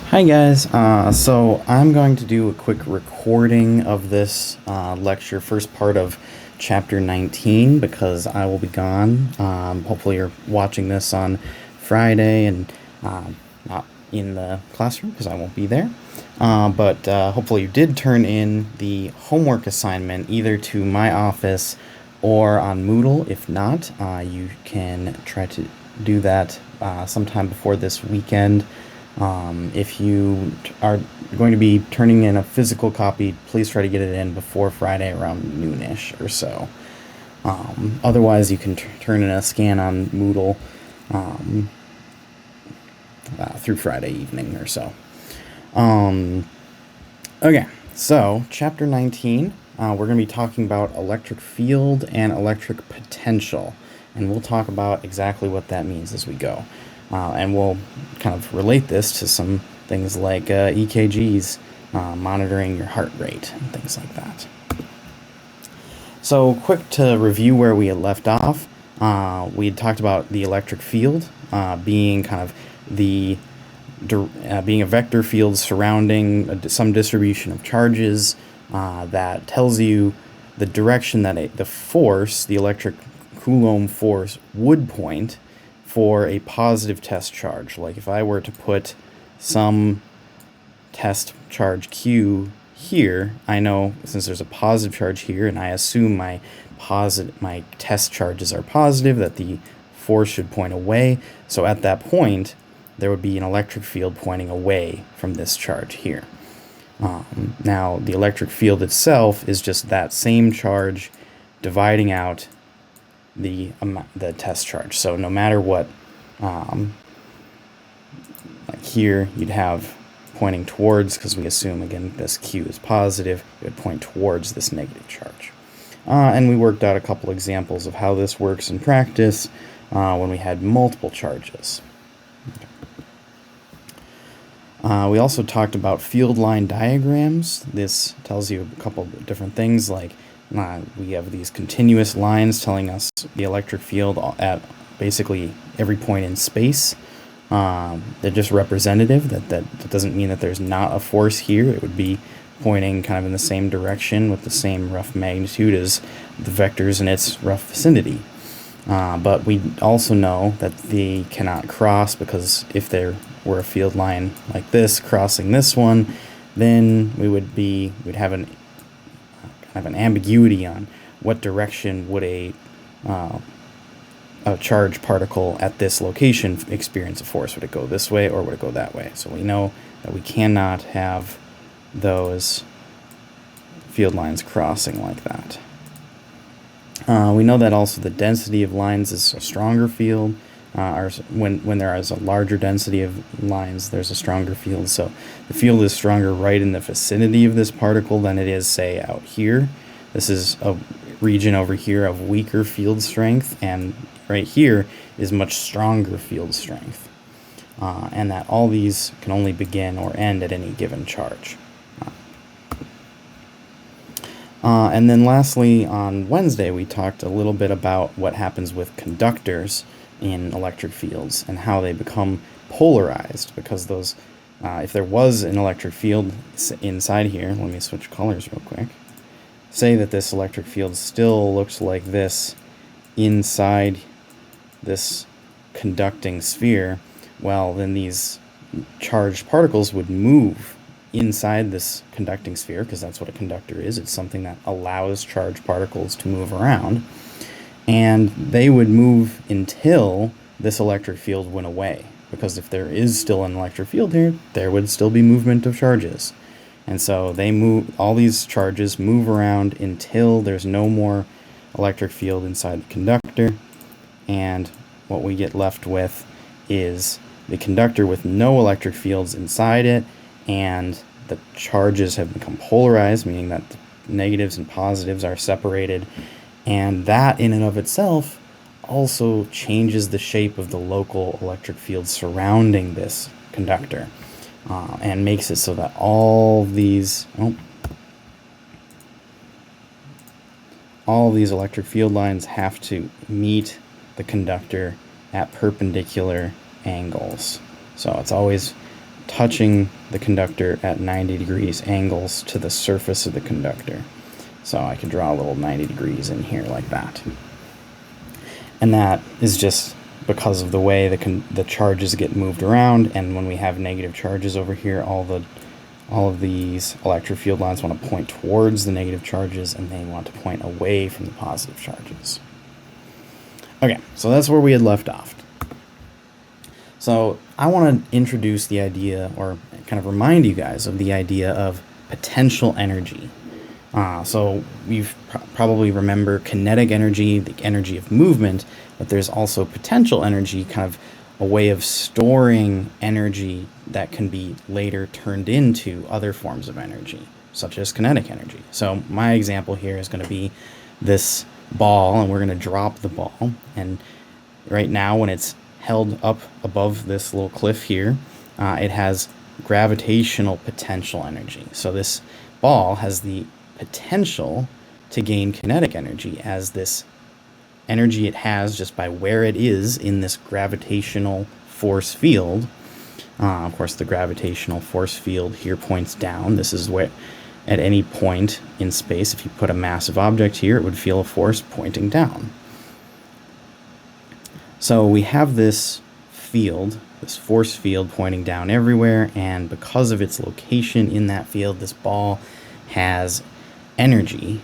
Hi guys, so I'm going to do a quick recording of this lecture, first part of chapter 19, because I will be gone. Hopefully you're watching this on Friday and not in the classroom because I won't be there. But hopefully you did turn in the homework assignment either to my office or on Moodle. If not, you can try to do that sometime before this weekend. If you are going to be turning in a physical copy, please try to get it in before Friday around noonish or so. Otherwise, you can turn in a scan on Moodle through Friday evening or so. Okay, so chapter 19, we're going to be talking about electric field and electric potential, and we'll talk about exactly what that means as we go. And we'll kind of relate this to some things like EKGs, monitoring your heart rate, and things like that. So, quick to review where we had left off. We had talked about the electric field being kind of being a vector field surrounding some distribution of charges that tells you the direction that the force, the electric Coulomb force, would point for a positive test charge. Like if I were to put some test charge Q here, I know since there's a positive charge here and I assume my test charges are positive, that the force should point away. So at that point, there would be an electric field pointing away from this charge here. Now, the electric field itself is just that same charge dividing out the test charge. So no matter what, like here, you'd have pointing towards, because we assume, again, this Q is positive, it would point towards this negative charge. And we worked out a couple examples of how this works in practice when we had multiple charges. We also talked about field line diagrams. This tells you a couple of different things, like we have these continuous lines telling us the electric field at basically every point in space. They're just representative. That doesn't mean that there's not a force here. It would be pointing kind of in the same direction with the same rough magnitude as the vectors in its rough vicinity. But we also know that they cannot cross, because if there were a field line like this crossing this one, then we'd have an ambiguity on what direction would a charged particle at this location experience a force. Would it go this way or would it go that way? So we know that we cannot have those field lines crossing like that. We know that also the density of lines is a stronger field. Or when there is a larger density of lines, there's a stronger field. So the field is stronger right in the vicinity of this particle than it is, say, out here. This is a region over here of weaker field strength, and right here is much stronger field strength. And that all these can only begin or end at any given charge. And then lastly, on Wednesday, we talked a little bit about what happens with conductors in electric fields and how they become polarized, because those, if there was an electric field inside here, let me switch colors real quick. Say that this electric field still looks like this inside this conducting sphere, well, then these charged particles would move inside this conducting sphere, because that's what a conductor is. It's something that allows charged particles to move around. And they would move until this electric field went away, because if there is still an electric field here, there would still be movement of charges. And so all these charges move around until there's no more electric field inside the conductor, and what we get left with is the conductor with no electric fields inside it, and the charges have become polarized, meaning that the negatives and positives are separated. And that in and of itself also changes the shape of the local electric field surrounding this conductor, and makes it so that all these electric field lines have to meet the conductor at perpendicular angles. So it's always touching the conductor at 90 degrees angles to the surface of the conductor. So I could draw a little 90 degrees in here like that. And that is just because of the way the charges get moved around, and when we have negative charges over here, all of these electric field lines want to point towards the negative charges, and they want to point away from the positive charges. Okay, so that's where we had left off. So I want to introduce the idea, or kind of remind you guys of the idea of potential energy. So you probably remember kinetic energy, the energy of movement, but there's also potential energy, kind of a way of storing energy that can be later turned into other forms of energy, such as kinetic energy. So my example here is going to be this ball, and we're going to drop the ball. And right now, when it's held up above this little cliff here, it has gravitational potential energy. So this ball has the potential to gain kinetic energy, as this energy it has just by where it is in this gravitational force field. Of course, the gravitational force field here points down. This is where, at any point in space, if you put a massive object here, it would feel a force pointing down. So we have this field, this force field pointing down everywhere, and because of its location in that field, this ball has energy.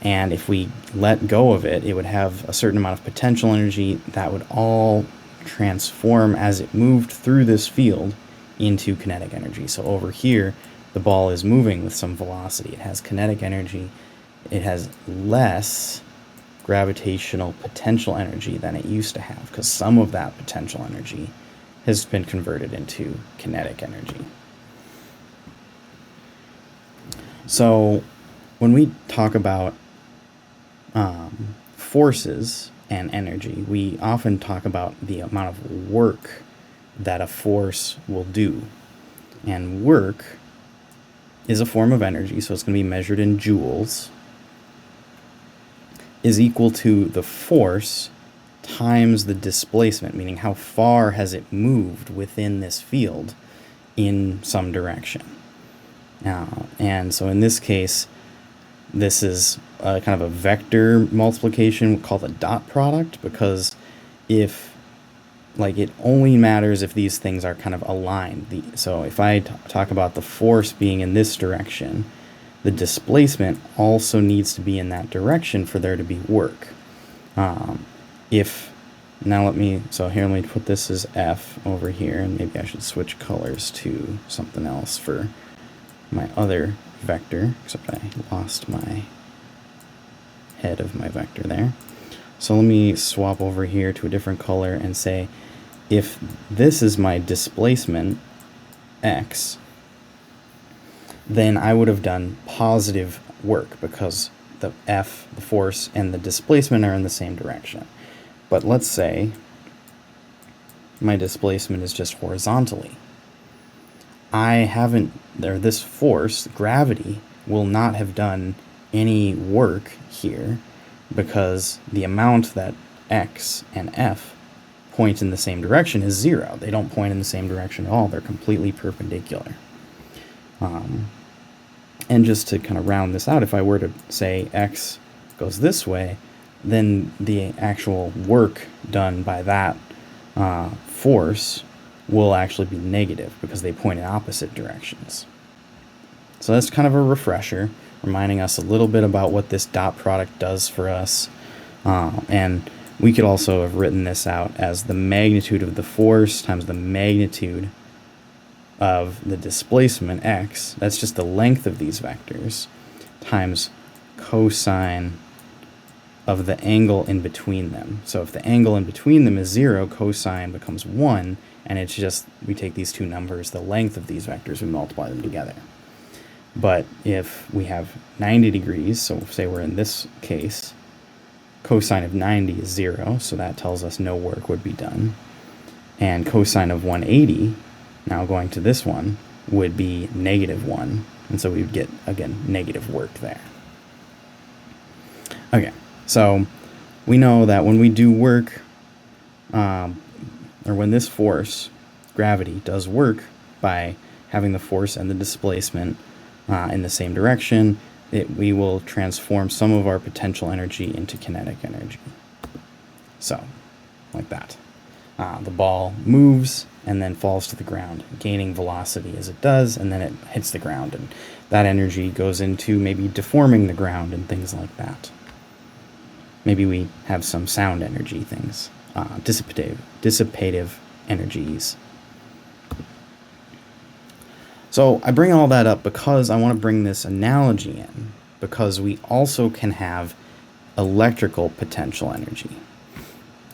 And if we let go of it, it would have a certain amount of potential energy that would all transform as it moved through this field into kinetic energy. So over here, the ball is moving with some velocity. It has kinetic energy. It has less gravitational potential energy than it used to have, because some of that potential energy has been converted into kinetic energy. So when we talk about forces and energy, we often talk about the amount of work that a force will do. And work is a form of energy, so it's going to be measured in joules, is equal to the force times the displacement, meaning how far has it moved within this field in some direction. And so in this case, this is kind of a vector multiplication called a dot product, because if, like, it only matters if these things are kind of aligned. So if I talk about the force being in this direction, the displacement also needs to be in that direction for there to be work. Let me put this as F over here, and maybe I should switch colors to something else for my other vector, except I lost my head of my vector there. So let me swap over here to a different color and say, if this is my displacement, X, then I would have done positive work because the F, the force, and the displacement are in the same direction. But let's say my displacement is just horizontally. This force, gravity, will not have done any work here because the amount that X and F point in the same direction is 0. They don't point in the same direction at all. They're completely perpendicular. And just to kind of round this out, if I were to say X goes this way, then the actual work done by that force will actually be negative because they point in opposite directions. So that's kind of a refresher, reminding us a little bit about what this dot product does for us. And we could also have written this out as the magnitude of the force times the magnitude of the displacement, x, that's just the length of these vectors, times cosine of the angle in between them. So if the angle in between them is 0, cosine becomes 1, and it's just, we take these two numbers, the length of these vectors, we multiply them together. But if we have 90 degrees, so say we're in this case, cosine of 90 is 0, so that tells us no work would be done. And cosine of 180, now going to this one, would be -1, and so we would get, again, negative work there. Okay, so we know that when we do work, or when this force, gravity, does work by having the force and the displacement in the same direction, we will transform some of our potential energy into kinetic energy. So, like that. The ball moves and then falls to the ground, gaining velocity as it does, and then it hits the ground, and that energy goes into maybe deforming the ground and things like that. Maybe we have some sound energy things, dissipative energies. So I bring all that up because I want to bring this analogy in, because we also can have electrical potential energy.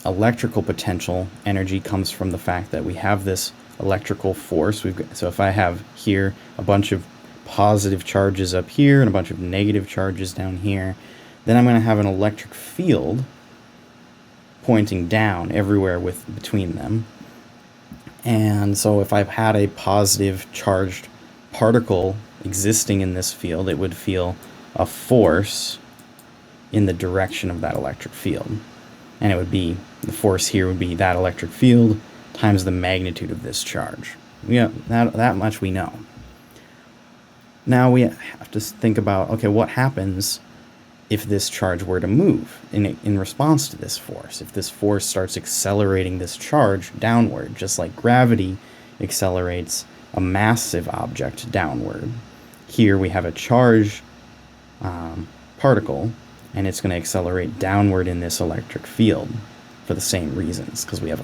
Electrical potential energy comes from the fact that we have this electrical force. So if I have here a bunch of positive charges up here and a bunch of negative charges down here, then I'm going to have an electric field pointing down everywhere between them. And so if I've had a positive charged particle existing in this field, it would feel a force in the direction of that electric field. And it would be, the force here would be that electric field times the magnitude of this charge. That much we know. Now we have to think about, okay, what happens if this charge were to move in response to this force? If this force starts accelerating this charge downward, just like gravity accelerates a massive object downward. Here we have a charged particle, and it's going to accelerate downward in this electric field for the same reasons, because we have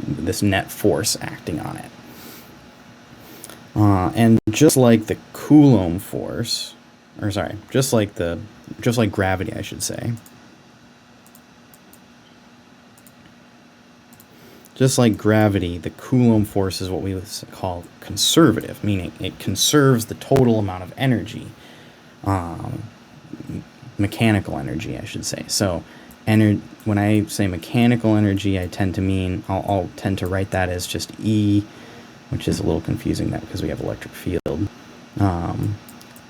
this net force acting on it. And just like the Coulomb force, just like gravity, I should say. Just like gravity, the Coulomb force is what we would call conservative, meaning it conserves the total amount of energy, mechanical energy, I should say. So, when I say mechanical energy, I tend to mean, I'll tend to write that as just E, which is a little confusing that because we have electric field.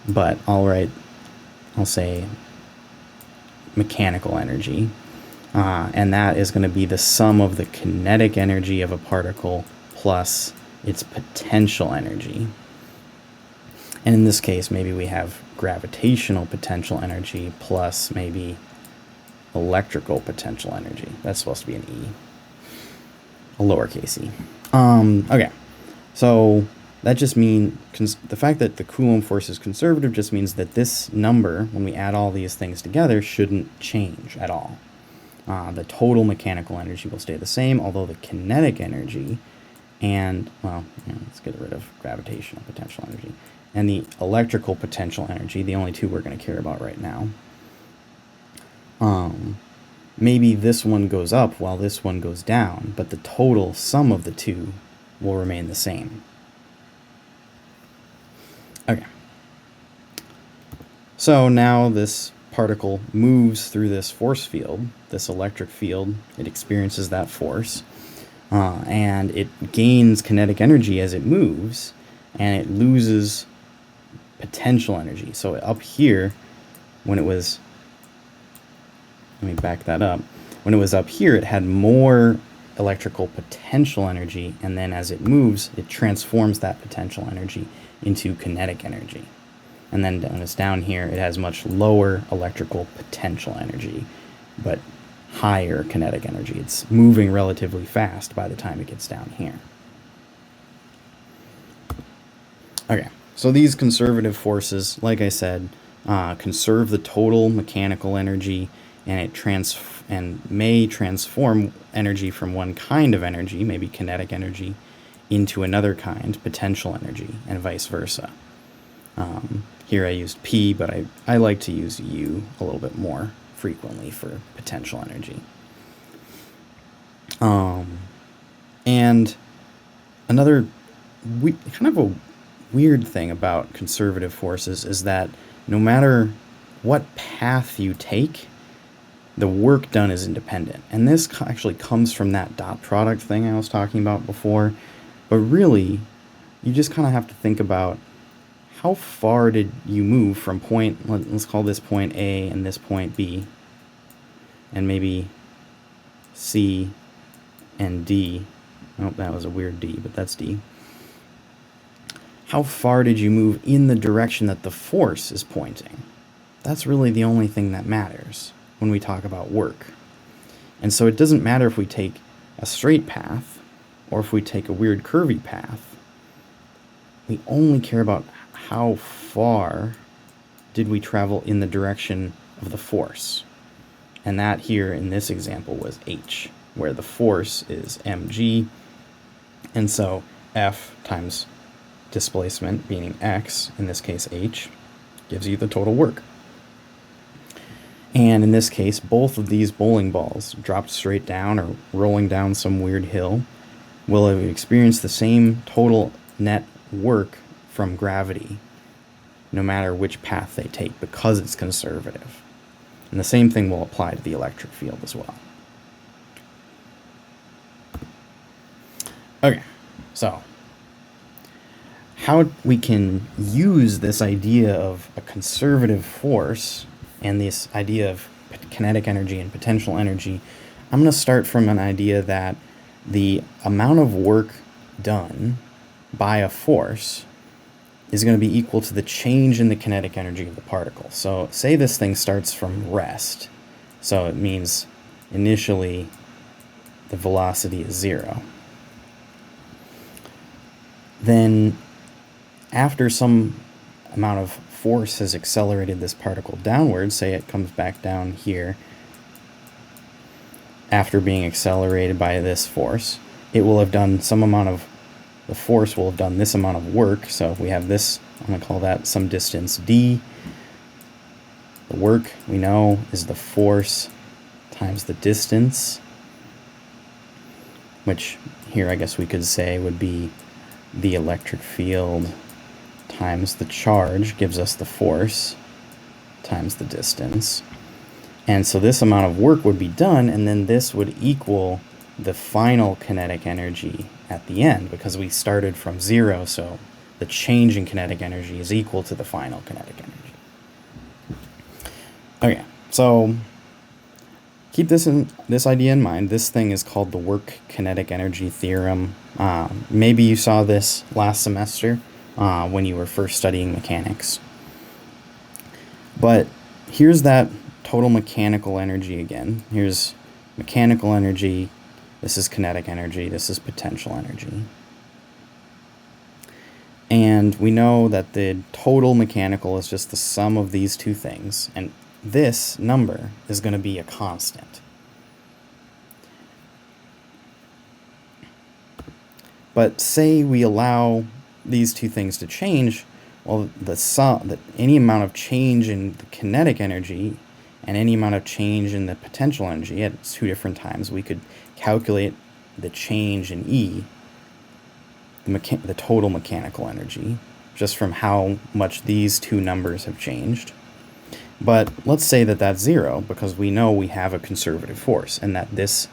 But I'll say mechanical energy. And that is going to be the sum of the kinetic energy of a particle plus its potential energy. And in this case, maybe we have gravitational potential energy plus maybe electrical potential energy. That's supposed to be an E, a lowercase e. Okay, so that just means the fact that the Coulomb force is conservative just means that this number, when we add all these things together, shouldn't change at all. The total mechanical energy will stay the same, although the kinetic energy and, let's get rid of gravitational potential energy, and the electrical potential energy, the only two we're going to care about right now, maybe this one goes up while this one goes down, but the total sum of the two will remain the same. Okay. So now this particle moves through this force field, this electric field. It experiences that force, and it gains kinetic energy as it moves, and it loses potential energy. So up here, when it was, let me back that up. When it was up here, it had more electrical potential energy, and then as it moves, it transforms that potential energy into kinetic energy. And then when it's down here, it has much lower electrical potential energy, but higher kinetic energy. It's moving relatively fast by the time it gets down here. Okay, so these conservative forces, like I said, conserve the total mechanical energy, and it may transform energy from one kind of energy, maybe kinetic energy, into another kind, potential energy, and vice versa. Here I used P, but I like to use U a little bit more frequently for potential energy. And another kind of a weird thing about conservative forces is that no matter what path you take, the work done is independent. And this actually comes from that dot product thing I was talking about before. But really, you just kind of have to think about how far did you move from point, let's call this point A and this point B, and maybe C and D. Oh, that was a weird D, but that's D. how far did you move in the direction that the force is pointing? That's really the only thing that matters when we talk about work. And so it doesn't matter if we take a straight path or if we take a weird curvy path. We only care about how far did we travel in the direction of the force. And that here in this example was h, where the force is mg. And so F times displacement, meaning x, in this case h, gives you the total work. And in this case, both of these bowling balls dropped straight down or rolling down some weird hill will have experienced the same total net work from gravity, no matter which path they take, because it's conservative. And the same thing will apply to the electric field as well. Okay, so how we can use this idea of a conservative force and this idea of kinetic energy and potential energy, I'm going to start from an idea that the amount of work done by a force is going to be equal to the change in the kinetic energy of the particle. So say this thing starts from rest. So it means initially the velocity is 0. Then after some amount of force has accelerated this particle downwards, say it comes back down here after being accelerated by this force, it will have done some amount of, the force will have done this amount of work. So if we have this, I'm going to call that some distance d. The work we know is the force times the distance, which here I guess we could say would be the electric field times the charge gives us the force times the distance. And so this amount of work would be done, and then this would equal the final kinetic energy at the end, because we started from 0, so the change in kinetic energy is equal to the final kinetic energy. Okay, so keep this idea in mind. This thing is called the work kinetic energy theorem. Maybe you saw this last semester when you were first studying mechanics. But here's that total mechanical energy again. Here's mechanical energy, this is kinetic energy, this is potential energy. And we know that the total mechanical is just the sum of these two things, and this number is going to be a constant. But say we allow these two things to change, well, any amount of change in the kinetic energy and any amount of change in the potential energy at two different times, we could calculate the change in E, the total mechanical energy, just from how much these two numbers have changed. But let's say that that's 0, because we know we have a conservative force, and that this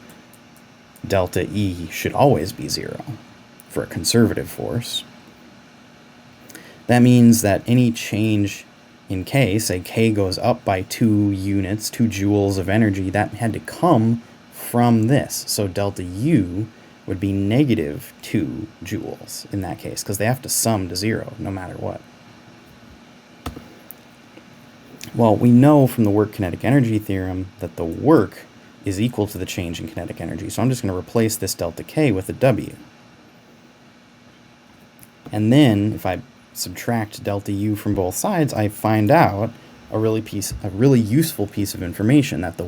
delta E should always be 0 for a conservative force. That means that any change in K, say K goes up by 2 units, 2 joules of energy, that had to come from this. So delta U would be negative 2 joules in that case, because they have to sum to 0 no matter what. Well, we know from the work kinetic energy theorem that the work is equal to the change in kinetic energy. So I'm just going to replace this delta K with a W. And then if I subtract delta U from both sides, I find out a really useful piece of information, that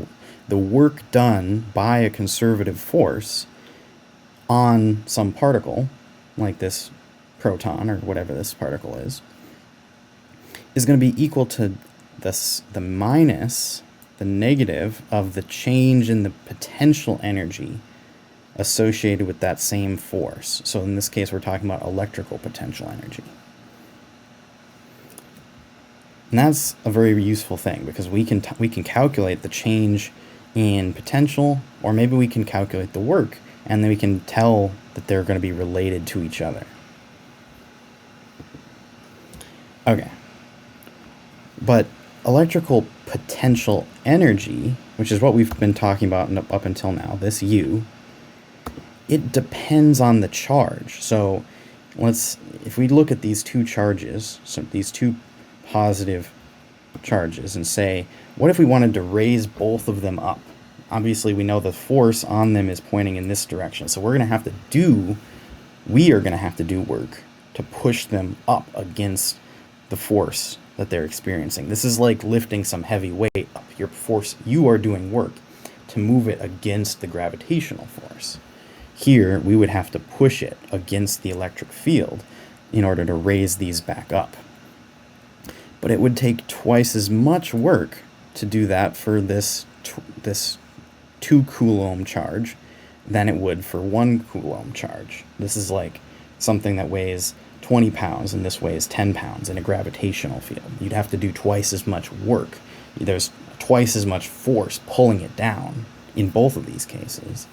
the work done by a conservative force on some particle, like this proton or whatever this particle is going to be equal to the minus, the negative of the change in the potential energy associated with that same force. So in this case, we're talking about electrical potential energy. And that's a very useful thing, because we can calculate the change in potential, or maybe we can calculate the work, and then we can tell that they're going to be related to each other. Okay. But electrical potential energy, which is what we've been talking about up until now, this U, it depends on the charge. So if we look at these two charges, so these two positive charges, and say, what if we wanted to raise both of them up? Obviously, we know the force on them is pointing in this direction, so we are going to have to do work to push them up against the force that they're experiencing. This is like lifting some heavy weight up. You are doing work to move it against the gravitational force. Here, we would have to push it against the electric field in order to raise these back up. But it would take twice as much work to do that for this 2 coulomb charge than it would for 1 coulomb charge. This is like something that weighs 20 pounds and this weighs 10 pounds in a gravitational field. You'd have to do twice as much work. There's twice as much force pulling it down in both of these cases.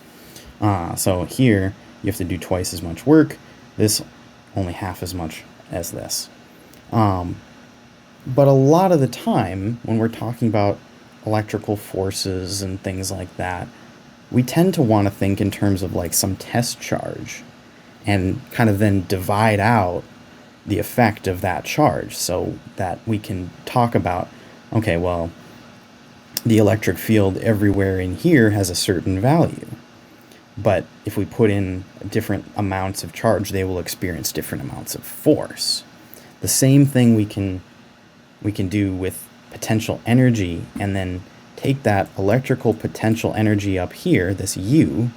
So here, you have to do twice as much work. This, only half as much as this. But a lot of the time, when we're talking about electrical forces and things like that, we tend to want to think in terms of like some test charge and kind of then divide out the effect of that charge so that we can talk about, okay, well, the electric field everywhere in here has a certain value. But if we put in different amounts of charge, they will experience different amounts of force. The same thing we can do with potential energy, and then take that electrical potential energy up here, this U,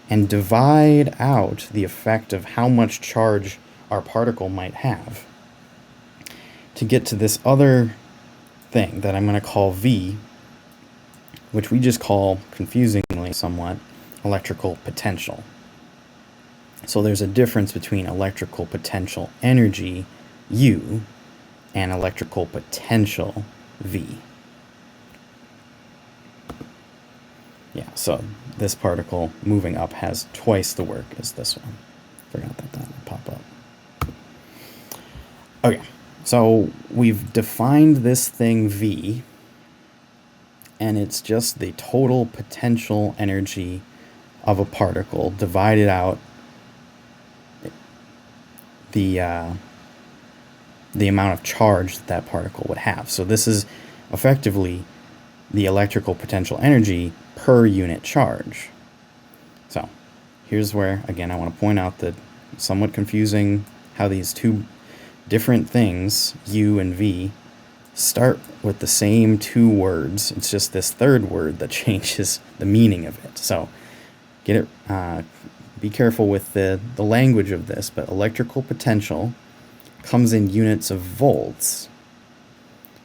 and divide out the effect of how much charge our particle might have to get to this other thing that I'm going to call V, which we just call, confusingly somewhat, electrical potential. So there's a difference between electrical potential energy, U, and electrical potential, V. Yeah, so this particle moving up has twice the work as this one. Forgot that would pop up. Okay, so we've defined this thing V, and it's just the total potential energy of a particle divided out the amount of charge that particle would have. So this is effectively the electrical potential energy per unit charge. So here's where, again, I want to point out that it's somewhat confusing how these two different things, U and V, start with the same two words. It's just this third word that changes the meaning of it. So be careful with the language of this, but electrical potential comes in units of volts,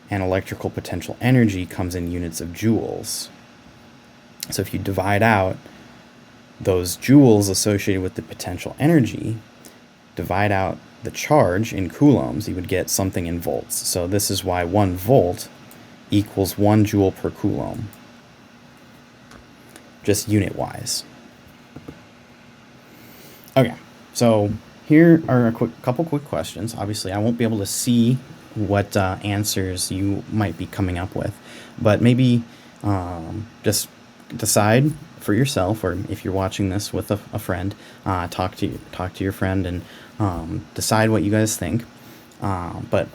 and electrical potential energy comes in units of joules. So if you divide out those joules associated with the potential energy, divide out the charge in coulombs, you would get something in volts. So this is why 1 volt equals 1 joule per coulomb, just unit-wise. Okay, so here are a couple quick questions. Obviously, I won't be able to see what answers you might be coming up with, but maybe just decide for yourself, or if you're watching this with a friend, talk to your friend and decide what you guys think. But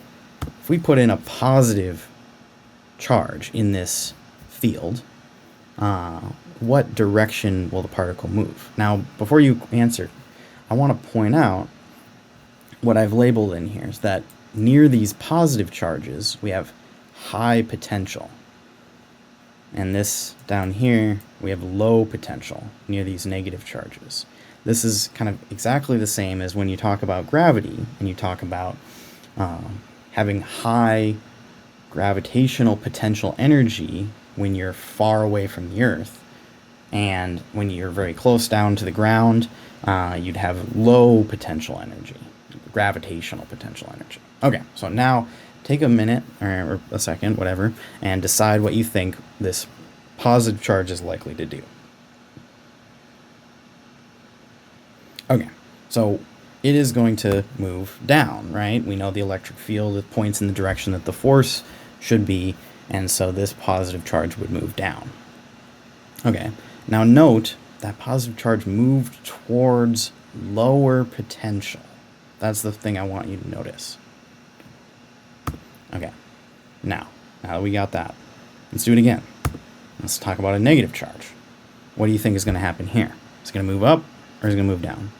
if we put in a positive charge in this field, what direction will the particle move? Now, before you answer, I want to point out what I've labeled in here is that near these positive charges, we have high potential. And this down here, we have low potential near these negative charges. This is kind of exactly the same as when you talk about gravity and you talk about having high gravitational potential energy when you're far away from the Earth. And when you're very close down to the ground, you'd have low potential energy, gravitational potential energy. Okay, so now take a minute, or a second, whatever, and decide what you think this positive charge is likely to do. Okay, so it is going to move down, right? We know the electric field, it points in the direction that the force should be, and so this positive charge would move down. Okay, now note that positive charge moved towards lower potential. That's the thing I want you to notice. Okay, now that we got that, let's do it again. Let's talk about a negative charge. What do you think is going to happen here? Is it going to move up or is it going to move down?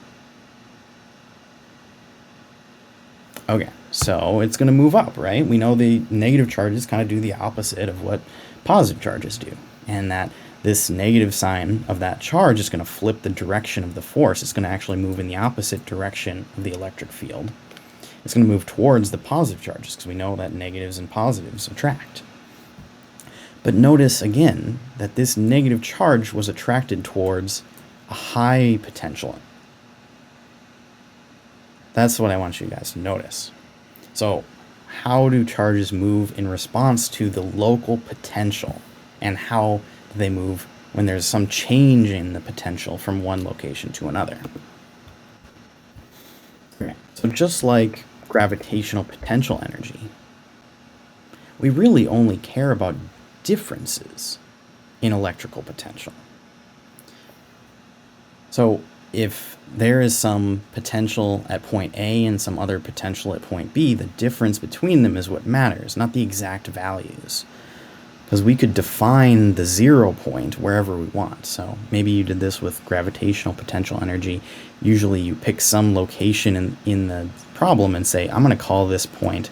Okay, so it's going to move up, right? We know the negative charges kind of do the opposite of what positive charges do, and that this negative sign of that charge is going to flip the direction of the force. It's going to actually move in the opposite direction of the electric field. It's going to move towards the positive charges because we know that negatives and positives attract. But notice again that this negative charge was attracted towards a high potential. That's what I want you guys to notice. So how do charges move in response to the local potential, and how do they move when there's some change in the potential from one location to another? Okay. So just like gravitational potential energy, we really only care about differences in electrical potential. So if there is some potential at point A and some other potential at point B, the difference between them is what matters, not the exact values. Because we could define the 0 point wherever we want. So maybe you did this with gravitational potential energy. Usually you pick some location in the problem and say, I'm going to call this point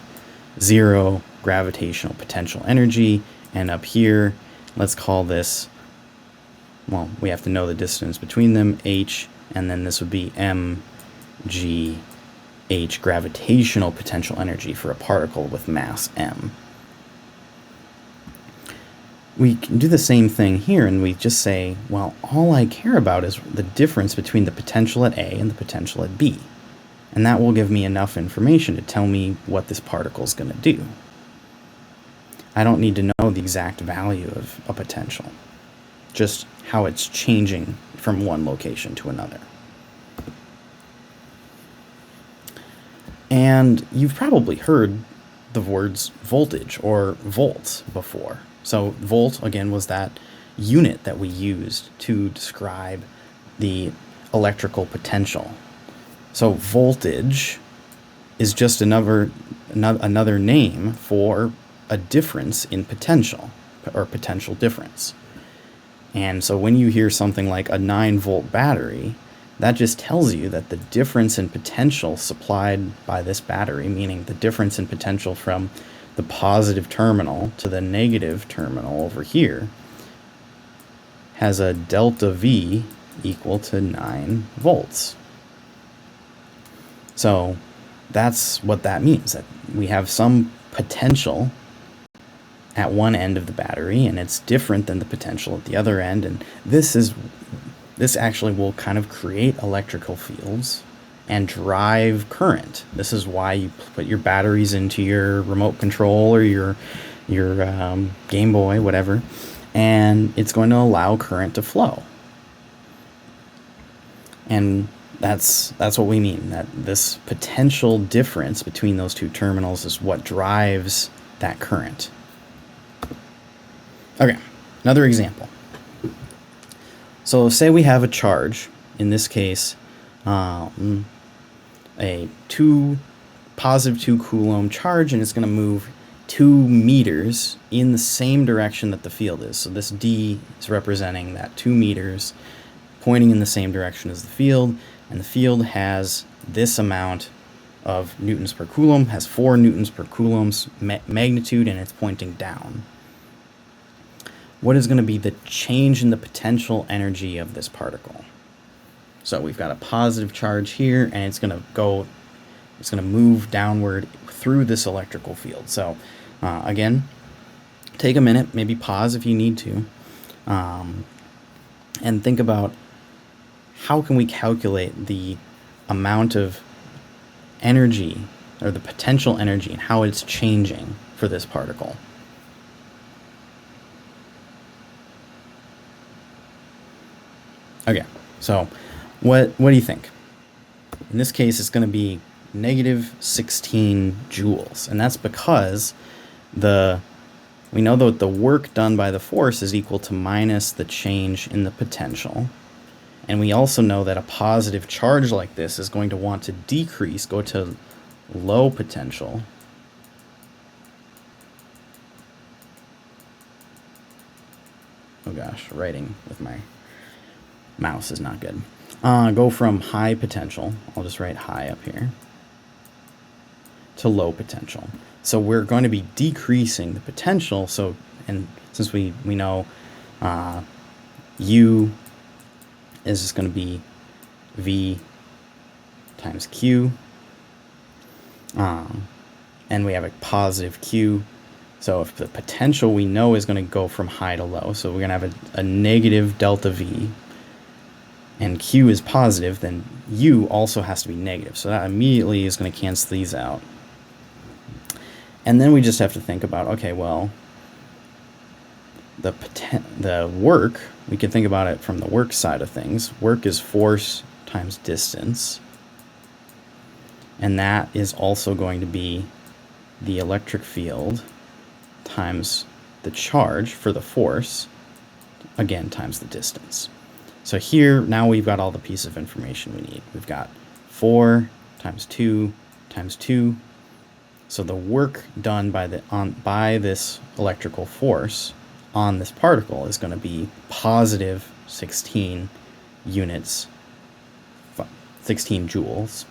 0 gravitational potential energy. And up here, let's call this, well, we have to know the distance between them, h, and then this would be m, g, h, gravitational potential energy for a particle with mass m. We can do the same thing here, and we just say, well, all I care about is the difference between the potential at A and the potential at B. And that will give me enough information to tell me what this particle is going to do. I don't need to know the exact value of a potential, just how it's changing from one location to another. And you've probably heard the words voltage or volts before. So volt, again, was that unit that we used to describe the electrical potential. So voltage is just another name for a difference in potential, or potential difference. And so when you hear something like a 9-volt battery, that just tells you that the difference in potential supplied by this battery, meaning the difference in potential from the positive terminal to the negative terminal over here, has a delta V equal to 9 volts. So that's what that means, that we have some potential at one end of the battery, and it's different than the potential at the other end, and this actually will kind of create electrical fields and drive current. This is why you put your batteries into your remote control or your Game Boy, whatever, and it's going to allow current to flow. And that's what we mean, that this potential difference between those two terminals is what drives that current. Okay, another example. So say we have a charge, in this case, a positive 2 coulomb charge, and it's going to move 2 meters in the same direction that the field is. So this D is representing that 2 meters pointing in the same direction as the field, and the field has this amount of newtons per coulomb, has 4 newtons per coulomb's magnitude, and it's pointing down. What is going to be the change in the potential energy of this particle? So we've got a positive charge here, and it's going to move downward through this electrical field. So again, take a minute, maybe pause if you need to, and think about how can we calculate the amount of energy, or the potential energy, and how it's changing for this particle. Okay, so what do you think? In this case, it's going to be negative 16 joules, and that's because we know that the work done by the force is equal to minus the change in the potential, And we also know that a positive charge like this is going to want to decrease, go to low potential. Oh gosh, writing with my mouse is not good. Go from high potential, I'll just write high up here, to low potential. So we're going to be decreasing the potential. So, and since we know U is just going to be V times Q, and we have a positive Q. So if the potential we know is going to go from high to low, so we're going to have a negative delta V, and Q is positive, then U also has to be negative. So that immediately is going to cancel these out. And then we just have to think about, okay, well, the work, we can think about it from the work side of things. Work is force times distance. And that is also going to be the electric field times the charge for the force, again, times the distance. So here, now we've got all the pieces of information we need. We've got 4 times 2 times 2. So the work done by this electrical force on this particle is going to be positive 16 units, 16 joules.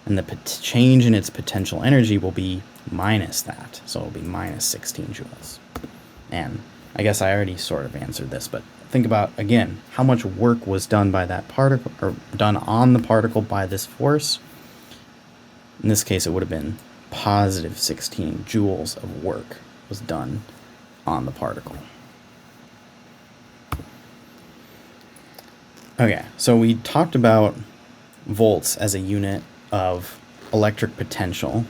And the change in its potential energy will be minus that. So it'll be minus 16 joules. And I guess I already sort of answered this, but think about, again, how much work was done by that particle, or done on the particle by this force. In this case, it would have been positive 16 joules of work was done on the particle. Okay, so we talked about volts as a unit of electric potential,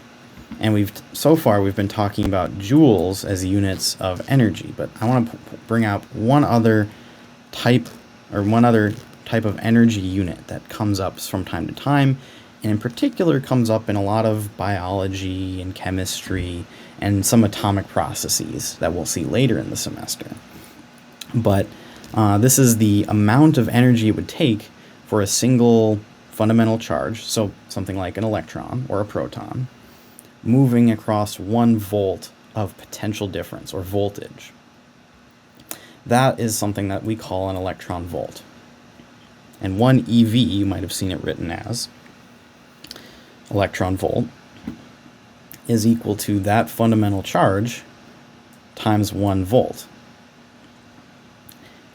and so far we've been talking about joules as units of energy, but I want to bring out one other type of energy unit that comes up from time to time, and in particular comes up in a lot of biology and chemistry and some atomic processes that we'll see later in the semester. But this is the amount of energy it would take for a single fundamental charge, so something like an electron or a proton, moving across 1 volt of potential difference or voltage. That is something that we call an electron volt. And 1 eV, you might have seen it written as electron volt, is equal to that fundamental charge times 1 volt.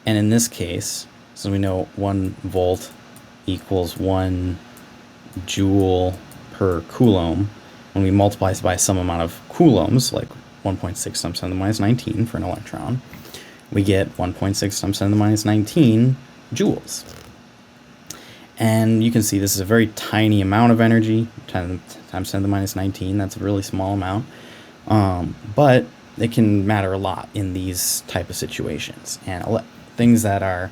And in this case, so we know 1 volt equals 1 joule per coulomb. When we multiply this by some amount of coulombs, like 1.6 times 10 to the minus 19 for an electron, we get 1.6 times 10 to the minus 19 joules. And you can see this is a very tiny amount of energy, 10 times 10 to the minus 19, that's a really small amount. But it can matter a lot in these type of situations. And things that are,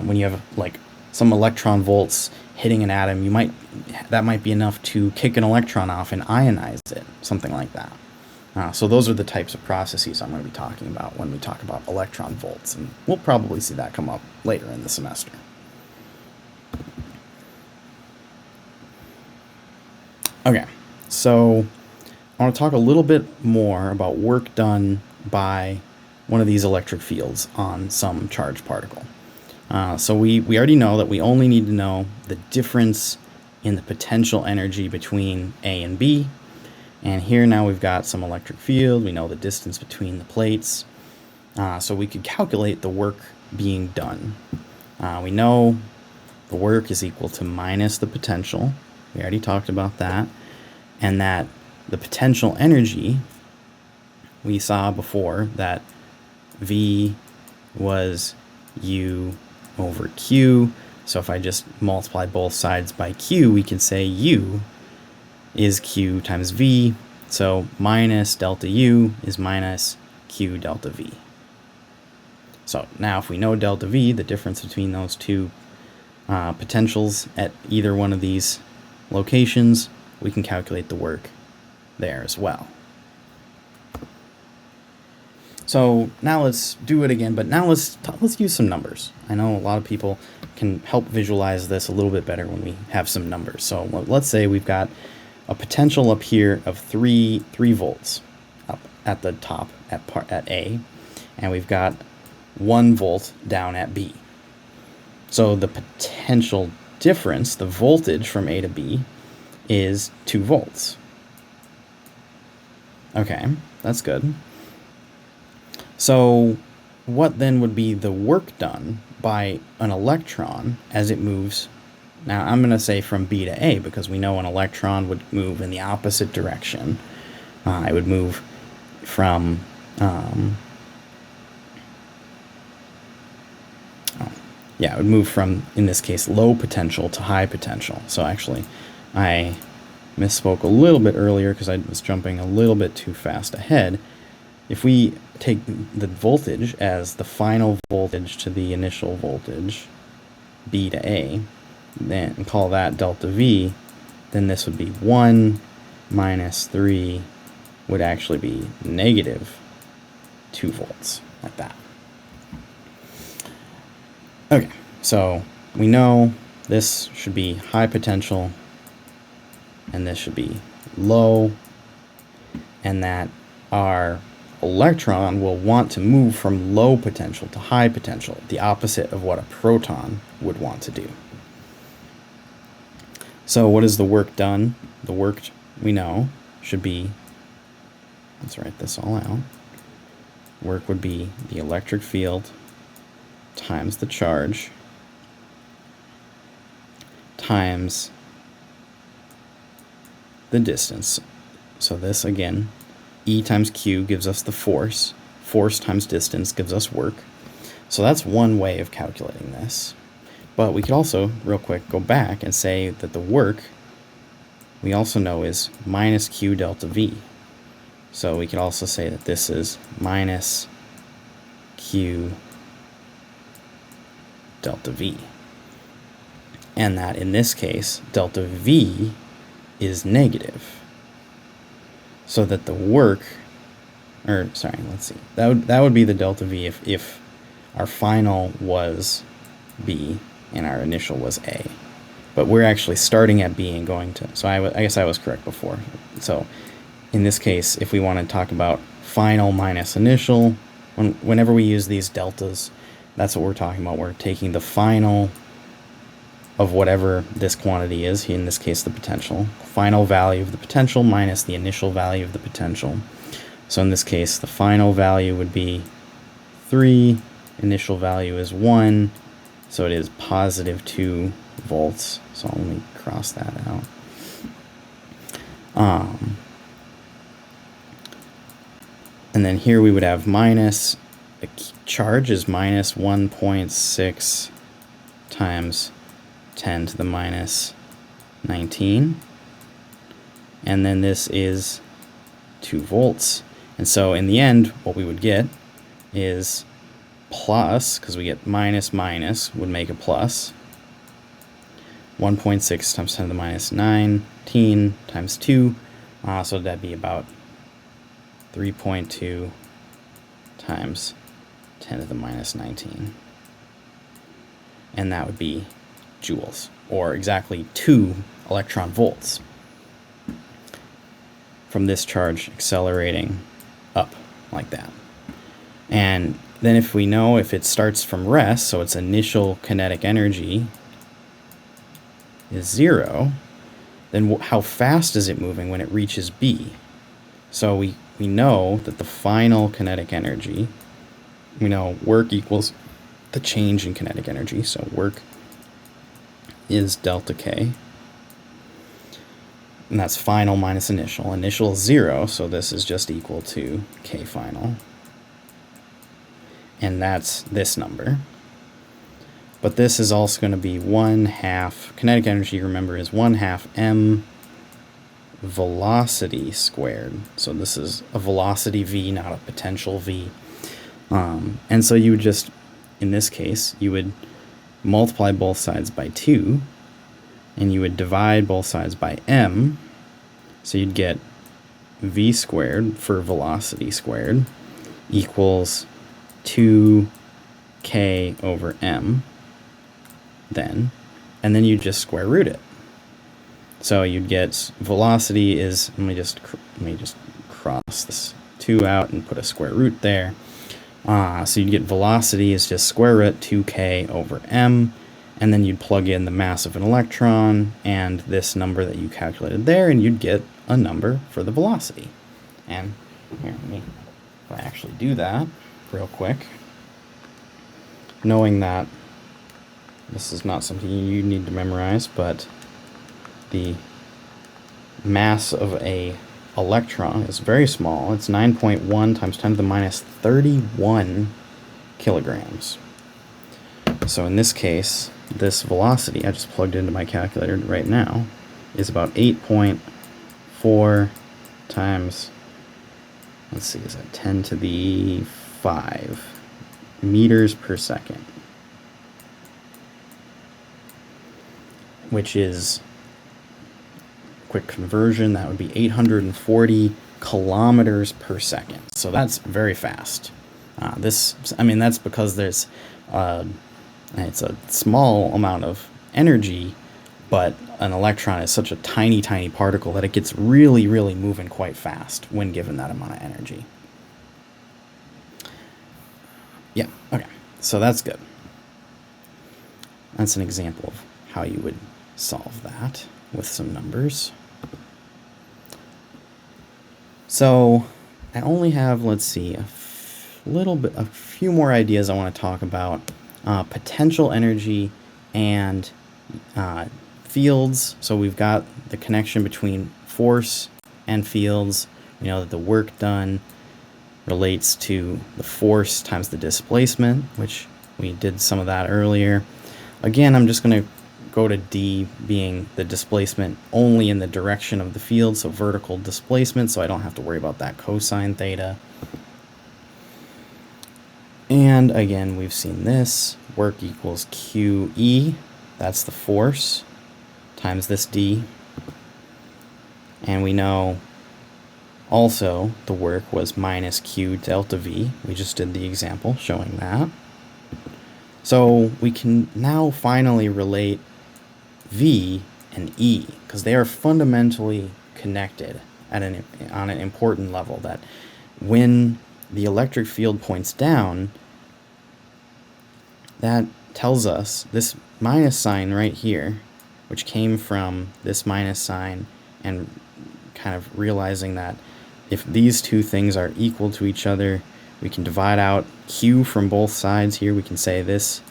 when you have like some electron volts hitting an atom, that might be enough to kick an electron off and ionize it, something like that. So those are the types of processes I'm going to be talking about when we talk about electron volts, and we'll probably see that come up later in the semester. Okay, so I want to talk a little bit more about work done by one of these electric fields on some charged particle. So we already know that we only need to know the difference in the potential energy between A and B. And here now we've got some electric field. We know the distance between the plates. So we could calculate the work being done. We know the work is equal to minus the potential. We already talked about that. And that the potential energy, we saw before that V was U over Q. So if I just multiply both sides by Q, we can say U is Q times V. So minus delta U is minus Q delta V. So now if we know delta V, the difference between those two potentials at either one of these locations, we can calculate the work there as well. So now let's do it again, but now let's use some numbers. I know a lot of people can help visualize this a little bit better when we have some numbers. So let's say we've got a potential up here of 3 volts up at the top at A, and we've got 1 volt down at B. So the potential difference, the voltage from A to B, is 2 volts. Okay, that's good. So what then would be the work done by an electron as it moves? Now I'm going to say from B to A because we know an electron would move in the opposite direction. It would move from it would move from, in this case, low potential to high potential. So actually, I misspoke a little bit earlier because I was jumping a little bit too fast ahead. If we take the voltage as the final voltage to the initial voltage, B to A, then call that delta V, then this would be 1 minus 3 would actually be negative 2 volts, like that. Okay, so we know this should be high potential and this should be low, and that our electron will want to move from low potential to high potential, the opposite of what a proton would want to do. So what is the work done? The work we know should be, let's write this all out. Work would be the electric field times the charge times the distance. So this again, E times Q gives us the force. Force times distance gives us work. So that's one way of calculating this. But we could also, real quick, go back and say that the work we also know is minus Q delta V. So we could also say that this is minus Q delta V. And that in this case, delta V is negative. So that the work, let's see, that would be the delta V if our final was B and our initial was A. But we're actually starting at B and going to, so I guess I was correct before. So in this case, if we want to talk about final minus initial, whenever we use these deltas, that's what we're talking about. We're taking the final of whatever this quantity is, in this case the potential, final value of the potential minus the initial value of the potential. So in this case, the final value would be 3, initial value is 1, so it is positive 2 volts. So let me cross that out. And then here we would have minus, the charge is minus 1.6 times 10 to the minus 19. And then this is 2 volts. And so in the end, what we would get is plus, because we get minus minus would make a plus, 1.6 times 10 to the minus 19 times 2. So that'd be about 3.2 times 10 to the minus 19. And that would be joules, or exactly 2 electron volts from this charge accelerating up like that. And then if we know if it starts from rest, so its initial kinetic energy is 0, then how fast is it moving when it reaches B? So we know that the final kinetic energy, we know work equals the change in kinetic energy, so work is delta K, and that's final minus initial. Initial is 0, so this is just equal to K final, and that's this number. But this is also going to be 1/2, kinetic energy, remember, is 1/2 m velocity squared. So this is a velocity v, not a potential v. And so you would just, in this case, you would multiply both sides by 2, and you would divide both sides by m, so you'd get v squared for velocity squared, equals 2k over m then, and then you just square root it. So you'd get velocity is, let me just cross this 2 out and put a square root there. So you'd get velocity is just square root 2k over m, and then you'd plug in the mass of an electron and this number that you calculated there, and you'd get a number for the velocity. And here, if I actually do that real quick, knowing that this is not something you need to memorize, but the mass of a electron is very small. It's 9.1 times 10 to the minus 31 kilograms. So in this case, this velocity, I just plugged into my calculator right now, is about 8.4 times, let's see, is that 10 to the 5 meters per second, which is, quick conversion, that would be 840 kilometers per second. So that's very fast. That's because there's it's a small amount of energy, but an electron is such a tiny, tiny particle that it gets really, really moving quite fast when given that amount of energy. Yeah, okay, so that's good. That's an example of how you would solve that with some numbers. So I only have, let's see, a few more ideas I want to talk about. Potential energy and fields. So we've got the connection between force and fields. We know that the work done relates to the force times the displacement, which we did some of that earlier. Again, I'm just going to go to D being the displacement only in the direction of the field, so vertical displacement, so I don't have to worry about that cosine theta. And again, we've seen this, work equals QE, that's the force, times this D. And we know also the work was minus Q delta V. We just did the example showing that. So we can now finally relate V and E, because they are fundamentally connected on an important level, that when the electric field points down, that tells us this minus sign right here, which came from this minus sign, and kind of realizing that if these two things are equal to each other, we can divide out Q from both sides here. We can say this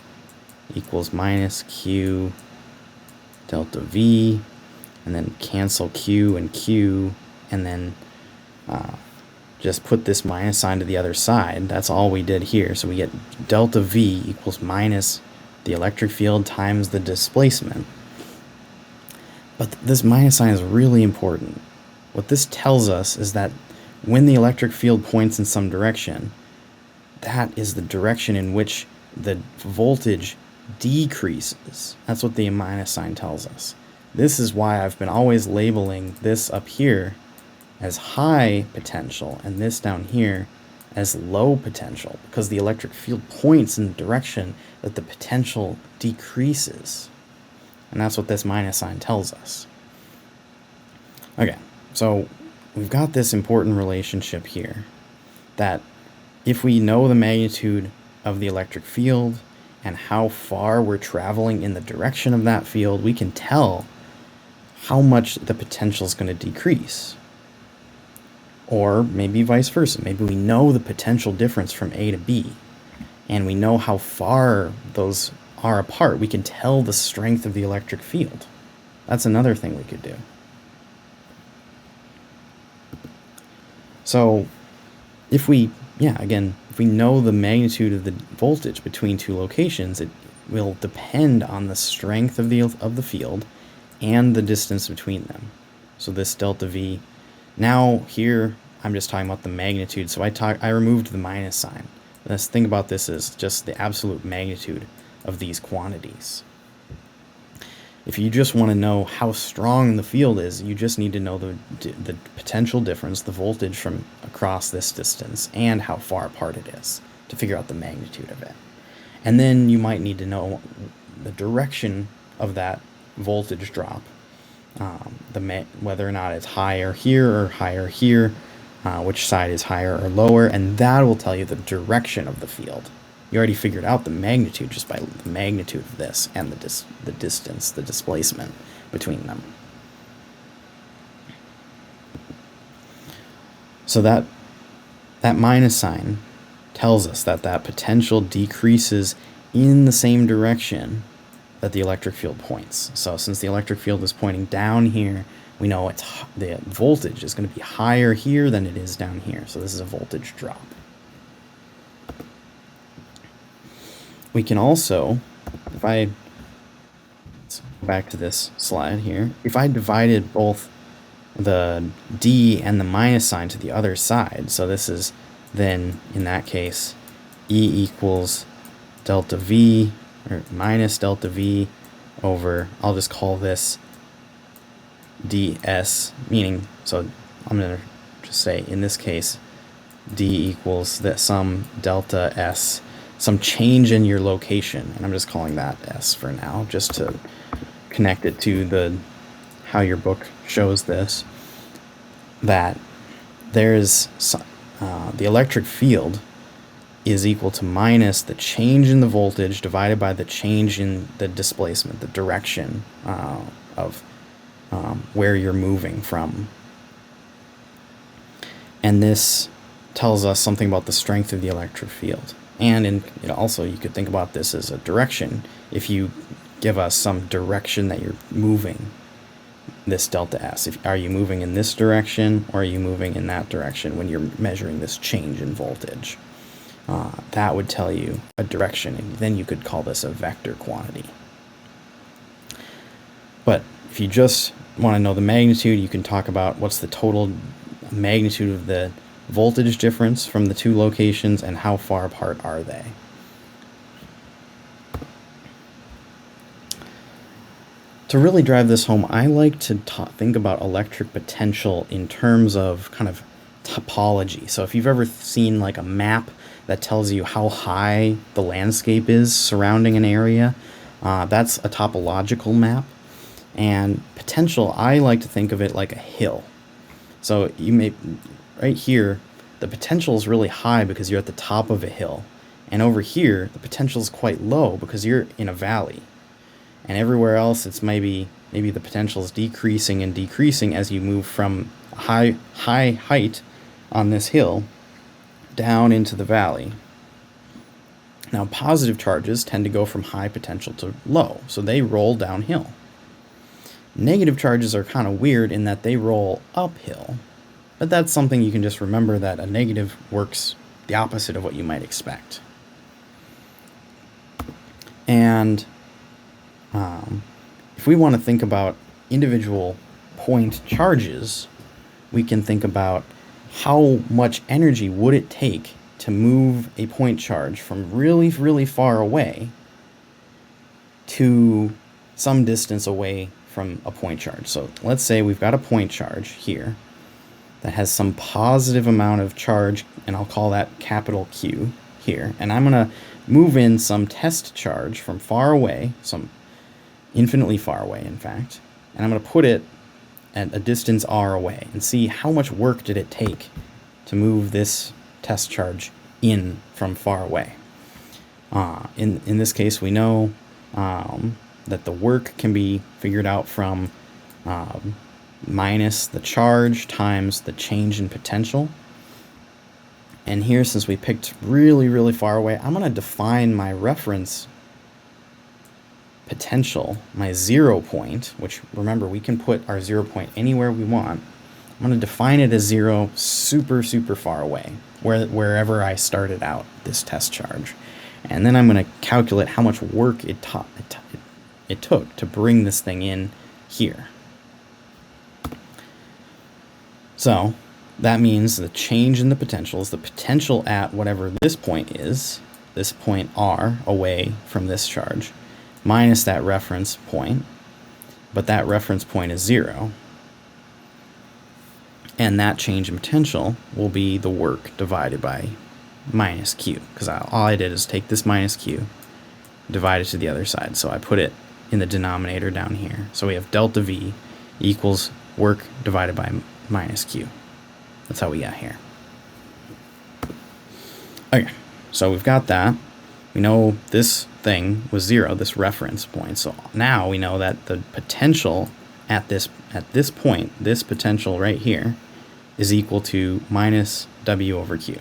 equals minus Q delta V, and then cancel Q and Q, and then just put this minus sign to the other side. That's all we did here. So we get delta V equals minus the electric field times the displacement. But this minus sign is really important. What this tells us is that when the electric field points in some direction, that is the direction in which the voltage decreases. That's what the minus sign tells us. This is why I've been always labeling this up here as high potential and this down here as low potential, because the electric field points in the direction that the potential decreases. And that's what this minus sign tells us. Okay, so we've got this important relationship here, that if we know the magnitude of the electric field and how far we're traveling in the direction of that field, we can tell how much the potential is going to decrease. Or maybe vice versa. Maybe we know the potential difference from A to B, and we know how far those are apart. We can tell the strength of the electric field. That's another thing we could do. So if we know the magnitude of the voltage between two locations, it will depend on the strength of the field and the distance between them. So this delta V, now here I'm just talking about the magnitude, so I removed the minus sign. Let's think about this as just the absolute magnitude of these quantities. If you just want to know how strong the field is, you just need to know the potential difference, the voltage from across this distance, and how far apart it is to figure out the magnitude of it. And then you might need to know the direction of that voltage drop, whether or not it's higher here, which side is higher or lower, and that will tell you the direction of the field. You already figured out the magnitude just by the magnitude of this and the distance, the displacement between them. So that minus sign tells us that that potential decreases in the same direction that the electric field points. So since the electric field is pointing down here, we know the voltage is going to be higher here than it is down here. So this is a voltage drop. We can also, let's go back to this slide here, if I divided both the D and the minus sign to the other side, so this is then, in that case, E equals delta V, or minus delta V over, I'll just call this ds, meaning, so I'm going to just say, in this case, D equals some delta S, some change in your location, and I'm just calling that S for now, just to connect it to how your book shows this, that there's the electric field is equal to minus the change in the voltage divided by the change in the displacement, the direction of where you're moving from. And this tells us something about the strength of the electric field. And also you could think about this as a direction. If you give us some direction that you're moving, this delta S, are you moving in this direction or are you moving in that direction when you're measuring this change in voltage? That would tell you a direction, and then you could call this a vector quantity. But if you just want to know the magnitude, you can talk about what's the total magnitude of the voltage difference from the two locations and how far apart are they. To really drive this home, I like to think about electric potential in terms of kind of topology. So if you've ever seen like a map that tells you how high the landscape is surrounding an area, that's a topological map. And potential, I like to think of it like a hill. So right here, the potential is really high because you're at the top of a hill. And over here, the potential is quite low because you're in a valley. And everywhere else, it's maybe the potential is decreasing and decreasing as you move from high height on this hill down into the valley. Now, positive charges tend to go from high potential to low, so they roll downhill. Negative charges are kind of weird in that they roll uphill, but that's something you can just remember, that a negative works the opposite of what you might expect. And if we want to think about individual point charges, we can think about how much energy would it take to move a point charge from really, really far away to some distance away from a point charge. So let's say we've got a point charge here that has some positive amount of charge, and I'll call that capital Q here. And I'm going to move in some test charge from far away, some infinitely far away, in fact, and I'm going to put it at a distance r away and see how much work did it take to move this test charge in from far away. In this case, we know that the work can be figured out from minus the charge times the change in potential. And here, since we picked really, really far away, I'm going to define my reference potential, my 0 point, which, remember, we can put our 0 point anywhere we want. I'm going to define it as 0 super, super far away, wherever I started out this test charge. And then I'm going to calculate how much work it took to bring this thing in here. So that means the change in the potential is the potential at whatever this point is, this point r away from this charge, minus that reference point. but that reference point is 0. And that change in potential will be the work divided by minus Q, because all I did is take this minus Q, divide it to the other side. So I put it in the denominator down here. So we have delta V equals work divided by minus Q. That's how we got here. Okay, so we've got that. We know this thing was 0, this reference point. So now we know that the potential at this point, this potential right here, is equal to minus W over Q.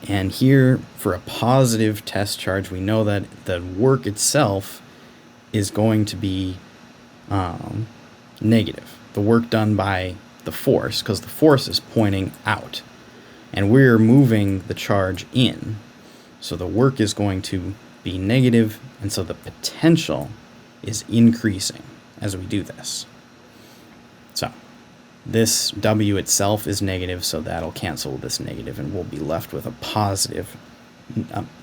And here, for a positive test charge, we know that the work itself is going to be negative. The work done by the force, because the force is pointing out. And we're moving the charge in. So the work is going to be negative, and so the potential is increasing as we do this. So this W itself is negative, so that'll cancel this negative, and we'll be left with a positive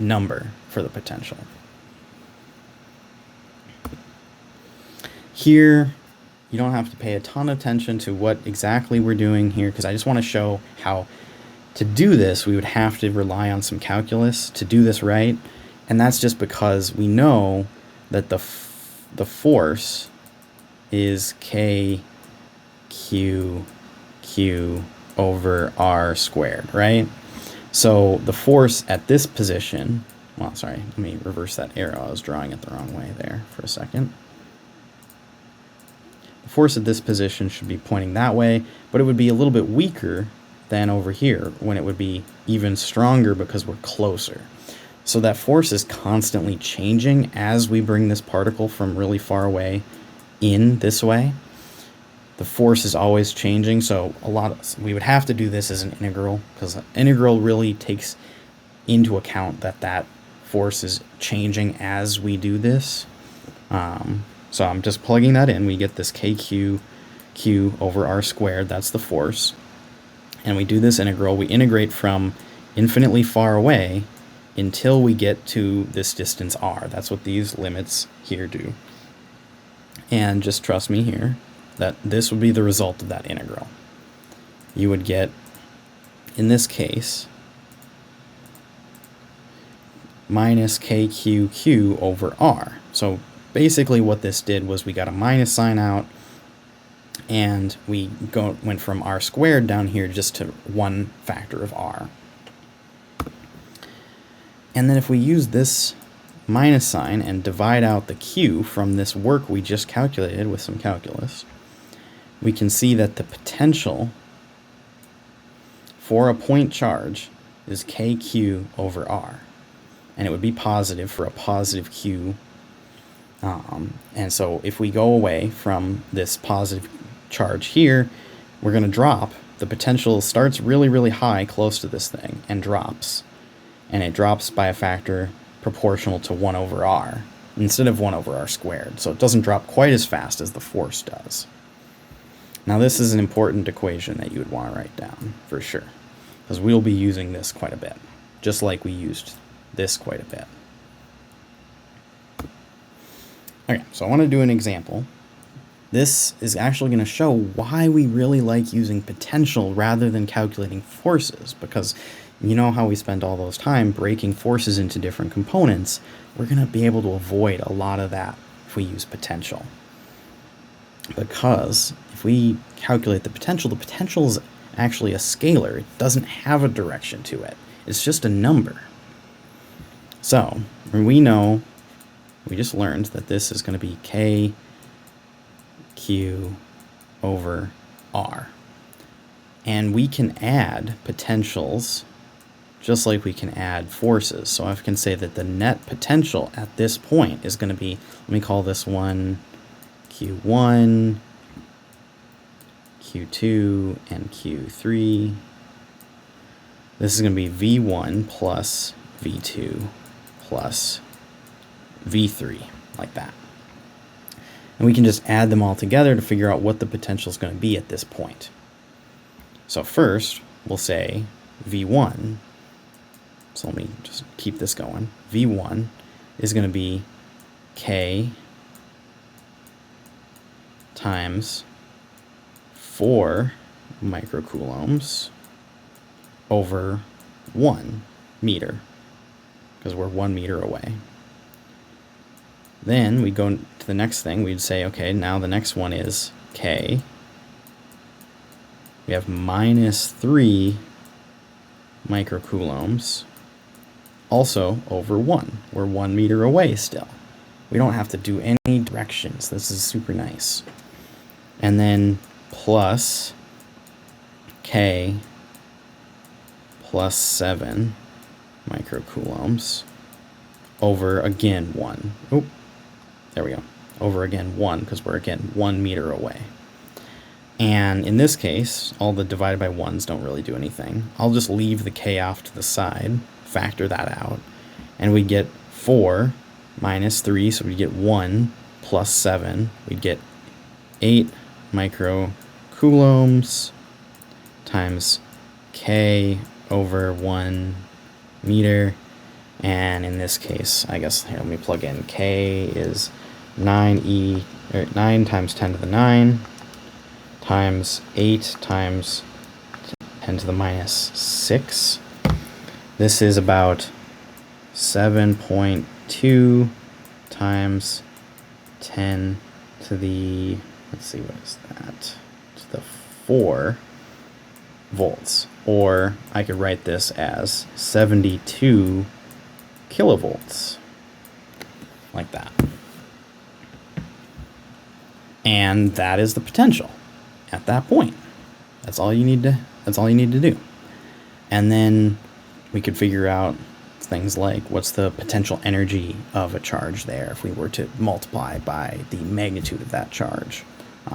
number for the potential. Here, you don't have to pay a ton of attention to what exactly we're doing here, because I just want to show how to do this, we would have to rely on some calculus to do this right, and that's just because we know that the force is KQQ over R squared, right? So the force at this position, well, sorry, let me reverse that arrow. I was drawing it the wrong way there for a second. The force at this position should be pointing that way, but it would be a little bit weaker than over here, when it would be even stronger because we're closer. So that force is constantly changing as we bring this particle from really far away in this way. The force is always changing, so we would have to do this as an integral, because an integral really takes into account that force is changing as we do this. So I'm just plugging that in. We get this KQ over R squared, that's the force. And we do this integral. We integrate from infinitely far away until we get to this distance r. That's what these limits here do. And just trust me here that this would be the result of that integral. You would get, in this case, minus KQQ over r. So basically what this did was we got a minus sign out, and we went from r squared down here just to one factor of r. And then if we use this minus sign and divide out the q from this work we just calculated with some calculus, we can see that the potential for a point charge is kq over r. And it would be positive for a positive q. And so if we go away from this positive charge here, we're going to drop. The potential starts really, really high close to this thing and drops. And it drops by a factor proportional to 1 over r instead of 1 over r squared. So it doesn't drop quite as fast as the force does. Now this is an important equation that you would want to write down for sure, because we'll be using this quite a bit, just like we used this quite a bit. Okay, so I want to do an example. This is actually going to show why we really like using potential rather than calculating forces, because you know how we spend all those time breaking forces into different components. We're going to be able to avoid a lot of that if we use potential. Because if we calculate the potential is actually a scalar. It doesn't have a direction to it. It's just a number. So we just learned that this is going to be KQ over R. And we can add potentials just like we can add forces. So I can say that the net potential at this point is going to be, let me call this one Q1, Q2, and Q3. This is going to be V1 plus V2 plus V3, like that. And we can just add them all together to figure out what the potential is going to be at this point. So first, we'll say V1. So let me just keep this going. V1 is going to be K times 4 microcoulombs over 1 meter, because we're 1 meter away. Then we go to the next thing. We'd say, okay, now the next one is K. We have minus 3 microcoulombs, also over 1. We're 1 meter away still. We don't have to do any directions. This is super nice. And then plus K plus 7 microcoulombs over, again, 1. Oh, there we go. Over, again, 1, because we're, again, 1 meter away. And in this case, all the divided by 1s don't really do anything. I'll just leave the K off to the side, factor that out, and we get 4 minus 3, so we get 1 plus 7. We'd get 8 microcoulombs times K over 1 meter. And in this case, I guess, here, let me plug in. K is 9 times 10 to the 9 times 8 times 10 to the minus 6. This is about 7.2 times 10 to the, let's see, what is that? To the 4 volts. Or I could write this as 72 kilovolts, like that. And that is the potential at that point. That's all you need to do. And then we could figure out things like what's the potential energy of a charge there if we were to multiply by the magnitude of that charge,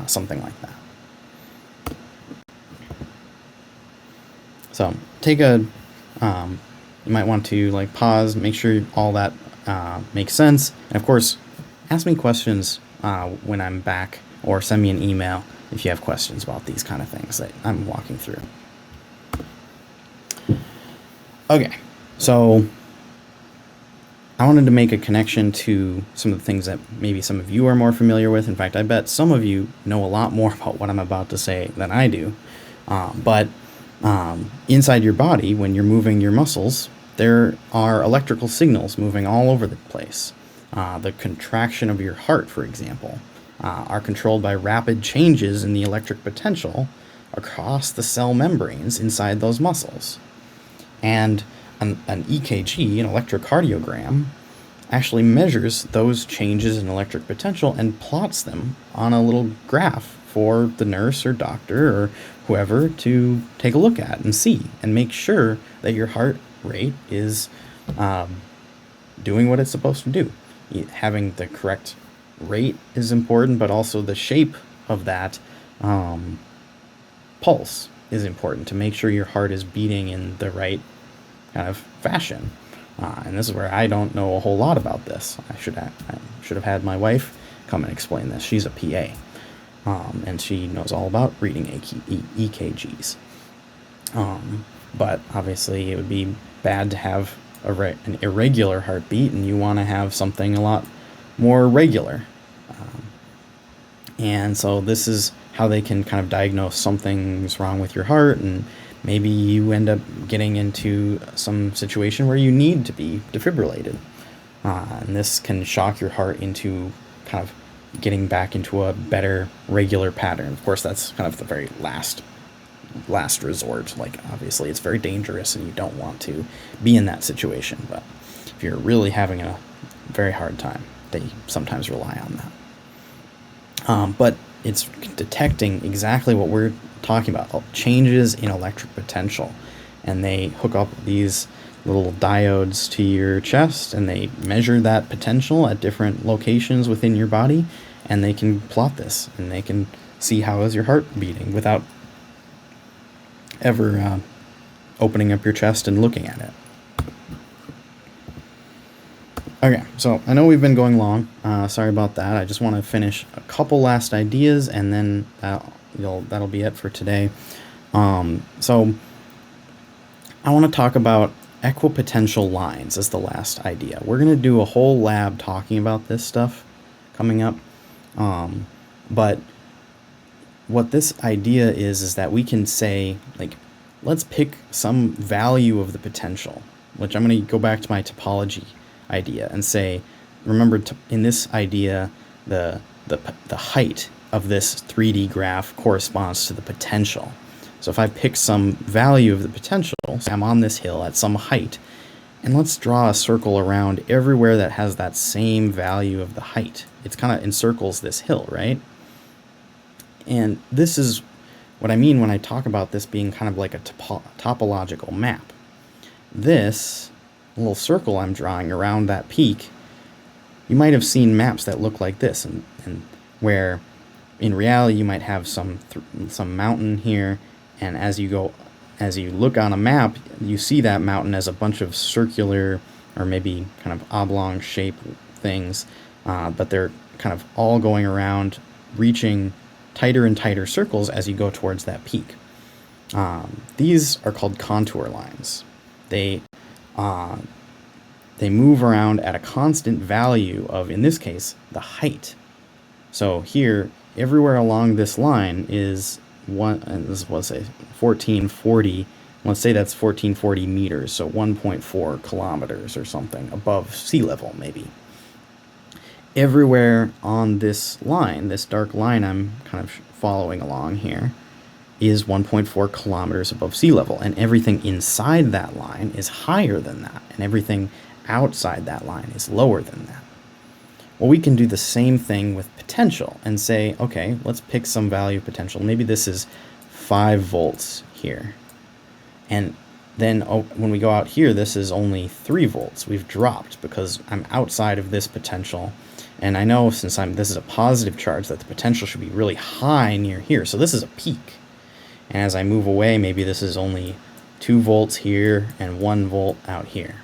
something like that. So take a, you might want to like pause, make sure all that makes sense. And of course, ask me questions when I'm back, or send me an email if you have questions about these kind of things that I'm walking through. Okay, so I wanted to make a connection to some of the things that maybe some of you are more familiar with. In fact, I bet some of you know a lot more about what I'm about to say than I do. But inside your body, when you're moving your muscles, there are electrical signals moving all over the place. The contraction of your heart, for example, are controlled by rapid changes in the electric potential across the cell membranes inside those muscles. And an EKG, an electrocardiogram, actually measures those changes in electric potential and plots them on a little graph for the nurse or doctor or whoever to take a look at and see and make sure that your heart rate is doing what it's supposed to do. Having the correct rate is important, but also the shape of that pulse is important to make sure your heart is beating in the right kind of fashion. And this is where I don't know a whole lot about this. I should have had my wife come and explain this. She's a PA, and she knows all about reading EKGs. But obviously it would be bad to have an irregular heartbeat, and you want to have something a lot more regular. And so this is how they can kind of diagnose something's wrong with your heart, and maybe you end up getting into some situation where you need to be defibrillated. And this can shock your heart into kind of getting back into a better regular pattern. Of course, that's kind of the very last resort. Like, obviously, it's very dangerous and you don't want to be in that situation. But if you're really having a very hard time, they sometimes rely on that. But it's detecting exactly what we're talking about, changes in electric potential. And they hook up these little diodes to your chest, and they measure that potential at different locations within your body, and they can plot this, and they can see how is your heart beating without ever opening up your chest and looking at it. Okay, so I know we've been going long. Sorry about that. I just want to finish a couple last ideas, and then that'll be it for today. So I want to talk about equipotential lines is the last idea. We're going to do a whole lab talking about this stuff coming up. But what this idea is that we can say, like, let's pick some value of the potential, which I'm going to go back to my topology idea and say, remember, in this idea, the height of this 3D graph corresponds to the potential. So if I pick some value of the potential, say I'm on this hill at some height, and let's draw a circle around everywhere that has that same value of the height. It's kind of encircles this hill, right? And this is what I mean when I talk about this being kind of like a topological map. This little circle I'm drawing around that peak, you might have seen maps that look like this, and where in reality you might have some mountain here, and as you look on a map, you see that mountain as a bunch of circular or maybe kind of oblong shape things, but they're kind of all going around, reaching tighter and tighter circles as you go towards that peak. These are called contour lines. They move around at a constant value of, in this case, the height. So here, everywhere along this line is let's say 1440. Let's say that's 1440 meters, so 1.4 kilometers or something above sea level, maybe. Everywhere on this line, this dark line I'm kind of following along here, is 1.4 kilometers above sea level, and everything inside that line is higher than that, and everything outside that line is lower than that. Well, we can do the same thing with potential and say, okay, let's pick some value of potential. Maybe this is 5 volts here. And then when we go out here, this is only 3 volts. We've dropped because I'm outside of this potential. And I know since this is a positive charge that the potential should be really high near here. So this is a peak. And as I move away, maybe this is only 2 volts here and 1 volt out here.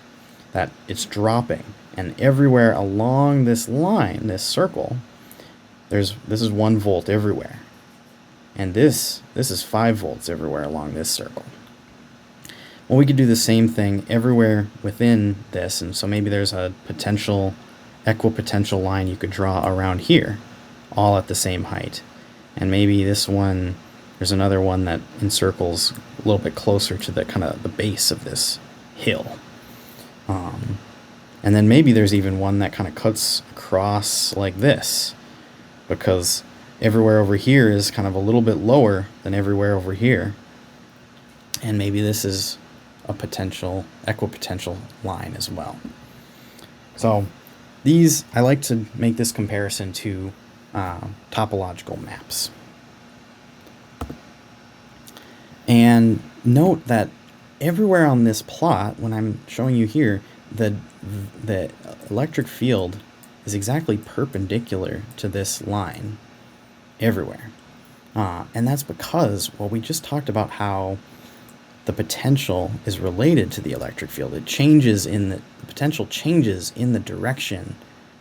That it's dropping. And everywhere along this line, this circle, this is 1 volt everywhere. And this is 5 volts everywhere along this circle. Well, we could do the same thing everywhere within this, and so maybe there's a equipotential line you could draw around here, all at the same height. And maybe this one, there's another one that encircles a little bit closer to the kind of the base of this hill. And then maybe there's even one that kind of cuts across like this, because everywhere over here is kind of a little bit lower than everywhere over here. And maybe this is a potential equipotential line as well. So I like to make this comparison to topological maps. And note that everywhere on this plot, when I'm showing you here, the electric field is exactly perpendicular to this line everywhere. And that's because, well, we just talked about how the potential is related to the electric field. It changes the potential changes in the direction,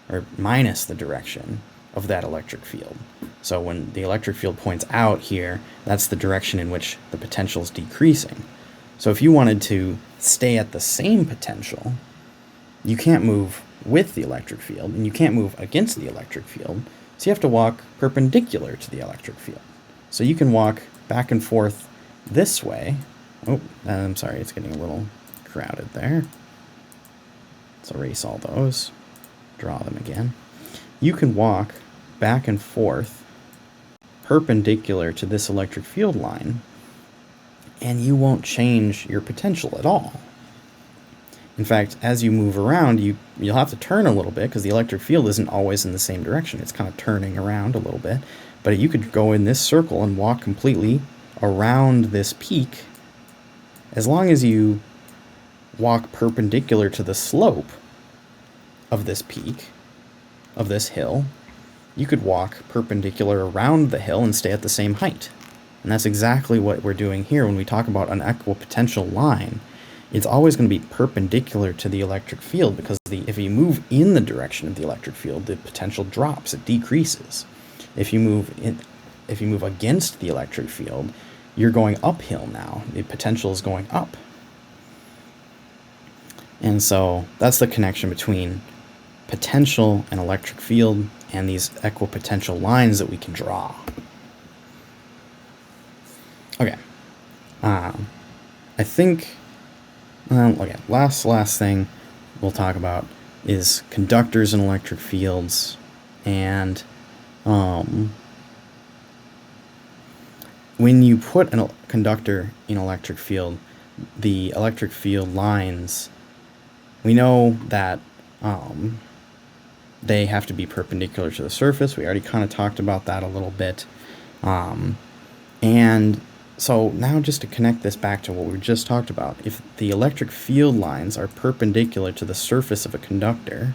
or minus the direction of that electric field. So when the electric field points out here, that's the direction in which the potential is decreasing. So if you wanted to stay at the same potential, you can't move with the electric field, and you can't move against the electric field, so you have to walk perpendicular to the electric field. So you can walk back and forth this way. Oh, I'm sorry, it's getting a little crowded there. Let's erase all those, draw them again. You can walk back and forth perpendicular to this electric field line, and you won't change your potential at all. In fact, as you move around, you'll have to turn a little bit because the electric field isn't always in the same direction. It's kind of turning around a little bit. But you could go in this circle and walk completely around this peak. As long as you walk perpendicular to the slope of this peak, of this hill, you could walk perpendicular around the hill and stay at the same height. And that's exactly what we're doing here when we talk about an equipotential line. It's always going to be perpendicular to the electric field, because if you move in the direction of the electric field, the potential drops, it decreases. If you move against the electric field, you're going uphill now. The potential is going up. And so that's the connection between potential and electric field and these equipotential lines that we can draw. Okay. I think, okay, last thing we'll talk about is conductors and electric fields. And when you put a conductor in electric field, the electric field lines, we know that they have to be perpendicular to the surface. We already kind of talked about that a little bit. And so now just to connect this back to what we just talked about, if the electric field lines are perpendicular to the surface of a conductor,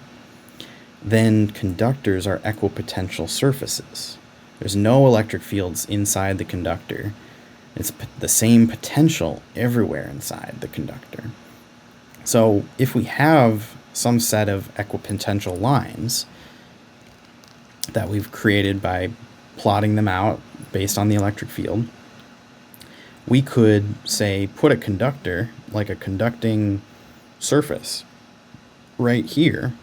then conductors are equipotential surfaces. There's no electric fields inside the conductor. It's the same potential everywhere inside the conductor. So if we have some set of equipotential lines that we've created by plotting them out based on the electric field, we could, say, put a conductor, like a conducting surface, right here,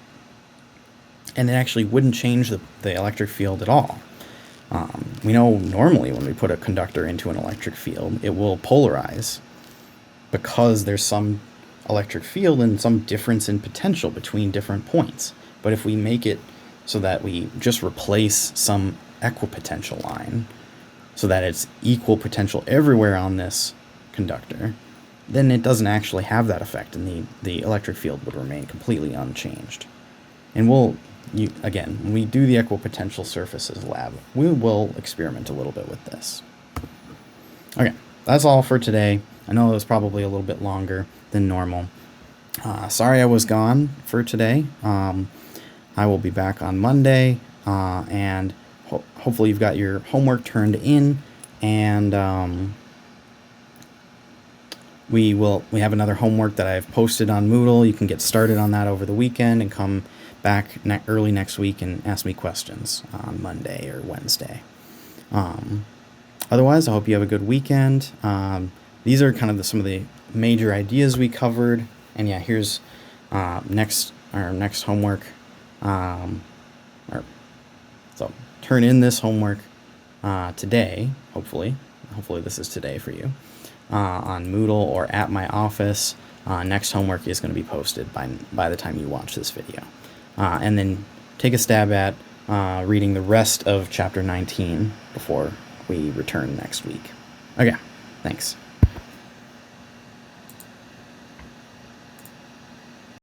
and it actually wouldn't change the electric field at all. We know normally when we put a conductor into an electric field, it will polarize because there's some electric field and some difference in potential between different points. But if we make it so that we just replace some equipotential line so that it's equal potential everywhere on this conductor, then it doesn't actually have that effect, and the electric field would remain completely unchanged. And again, when we do the equipotential surfaces lab, we will experiment a little bit with this. Okay, that's all for today. I know it was probably a little bit longer than normal. Sorry I was gone for today. I will be back on Monday, and hopefully you've got your homework turned in, and we have another homework that I've posted on Moodle. You can get started on that over the weekend and come back early next week and ask me questions on Monday or Wednesday. Otherwise, I hope you have a good weekend. These are kind of some of the major ideas we covered. And yeah, here's our next homework. So turn in this homework today, hopefully. Hopefully this is today for you, on Moodle or at my office. Next homework is going to be posted by the time you watch this video. And then take a stab at reading the rest of Chapter 19 before we return next week. Okay, thanks.